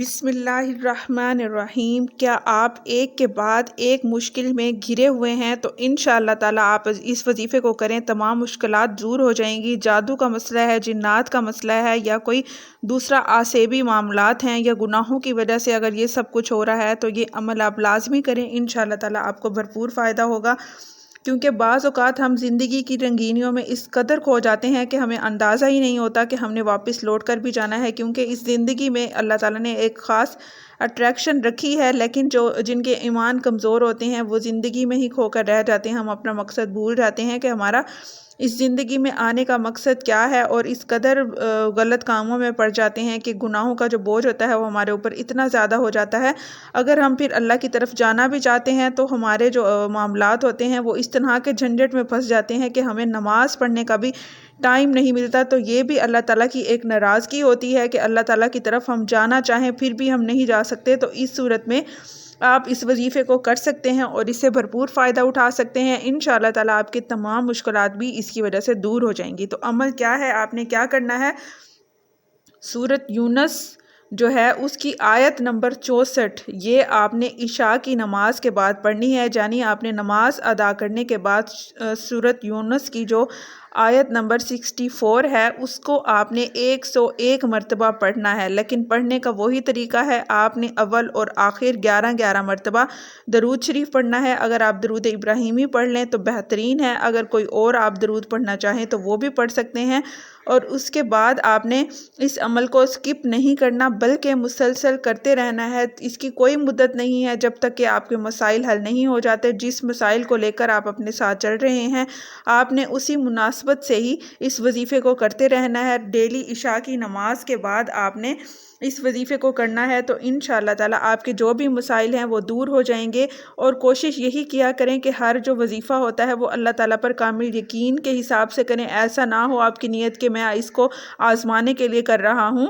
بسم اللہ الرحمن الرحیم۔ کیا آپ ایک کے بعد ایک مشکل میں گھرے ہوئے ہیں تو انشاءاللہ تعالیٰ آپ اس وظیفے کو کریں، تمام مشکلات دور ہو جائیں گی۔ جادو کا مسئلہ ہے، جنات کا مسئلہ ہے، یا کوئی دوسرا آسیبی معاملات ہیں، یا گناہوں کی وجہ سے اگر یہ سب کچھ ہو رہا ہے تو یہ عمل آپ لازمی کریں، انشاءاللہ تعالیٰ آپ کو بھرپور فائدہ ہوگا۔ کیونکہ بعض اوقات ہم زندگی کی رنگینیوں میں اس قدر کھو جاتے ہیں کہ ہمیں اندازہ ہی نہیں ہوتا کہ ہم نے واپس لوٹ کر بھی جانا ہے، کیونکہ اس زندگی میں اللہ تعالیٰ نے ایک خاص اٹریکشن رکھی ہے، لیکن جن کے ایمان کمزور ہوتے ہیں وہ زندگی میں ہی کھو کر رہ جاتے ہیں۔ ہم اپنا مقصد بھول جاتے ہیں کہ ہمارا اس زندگی میں آنے کا مقصد کیا ہے، اور اس قدر غلط کاموں میں پڑ جاتے ہیں کہ گناہوں کا جو بوجھ ہوتا ہے وہ ہمارے اوپر اتنا زیادہ ہو جاتا ہے۔ اگر ہم پھر اللہ کی طرف جانا بھی چاہتے ہیں تو ہمارے جو معاملات ہوتے ہیں وہ اس طرح کے جھنجٹ میں پھنس جاتے ہیں کہ ہمیں نماز پڑھنے کا بھی ٹائم نہیں ملتا۔ تو یہ بھی اللہ تعالیٰ کی ایک ناراضگی ہوتی ہے کہ اللہ تعالیٰ کی طرف ہم جانا چاہیں پھر بھی ہم نہیں جا سکتے۔ تو اس صورت میں آپ اس وظیفے کو کر سکتے ہیں اور اس سے بھرپور فائدہ اٹھا سکتے ہیں۔ انشاءاللہ تعالیٰ آپ کے تمام مشکلات بھی اس کی وجہ سے دور ہو جائیں گی۔ تو عمل کیا ہے، آپ نے کیا کرنا ہے؟ سورۃ یونس جو ہے اس کی آیت نمبر 64 یہ آپ نے عشاء کی نماز کے بعد پڑھنی ہے، یعنی آپ نے نماز ادا کرنے کے بعد سورۃ یونس کی جو آیت نمبر 64 ہے اس کو آپ نے 101 مرتبہ پڑھنا ہے۔ لیکن پڑھنے کا وہی طریقہ ہے، آپ نے اول اور آخر 11 مرتبہ درود شریف پڑھنا ہے۔ اگر آپ درود ابراہیمی پڑھ لیں تو بہترین ہے، اگر کوئی اور آپ درود پڑھنا چاہیں تو وہ بھی پڑھ سکتے ہیں۔ اور اس کے بعد آپ نے اس عمل کو سکپ نہیں کرنا بلکہ مسلسل کرتے رہنا ہے۔ اس کی کوئی مدت نہیں ہے جب تک کہ آپ کے مسائل حل نہیں ہو جاتے۔ جس مسائل کو لے کر آپ اپنے ساتھ چل رہے ہیں آپ نے اسی مناسبت سے ہی اس وظیفے کو کرتے رہنا ہے۔ ڈیلی عشاء کی نماز کے بعد آپ نے اس وظیفے کو کرنا ہے، تو انشاءاللہ تعالیٰ آپ کے جو بھی مسائل ہیں وہ دور ہو جائیں گے۔ اور کوشش یہی کیا کریں کہ ہر جو وظیفہ ہوتا ہے وہ اللہ تعالیٰ پر کامل یقین کے حساب سے کریں۔ ایسا نہ ہو آپ کی نیت کہ میں اس کو آزمانے کے لیے کر رہا ہوں،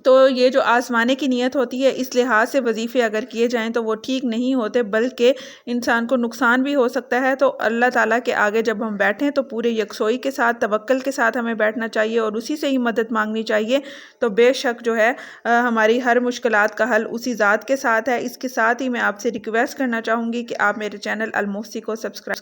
تو یہ جو آزمانے کی نیت ہوتی ہے اس لحاظ سے وظیفے اگر کیے جائیں تو وہ ٹھیک نہیں ہوتے، بلکہ انسان کو نقصان بھی ہو سکتا ہے۔ تو اللہ تعالیٰ کے آگے جب ہم بیٹھیں تو پورے یکسوئی کے ساتھ، توکل کے ساتھ ہمیں بیٹھنا چاہیے اور اسی سے ہی مدد مانگنی چاہیے۔ تو بے شک جو ہے ہماری ہر مشکلات کا حل اسی ذات کے ساتھ ہے۔ اس کے ساتھ ہی میں آپ سے ریکویسٹ کرنا چاہوں گی کہ آپ میرے چینل المحسی کو سبسکرائب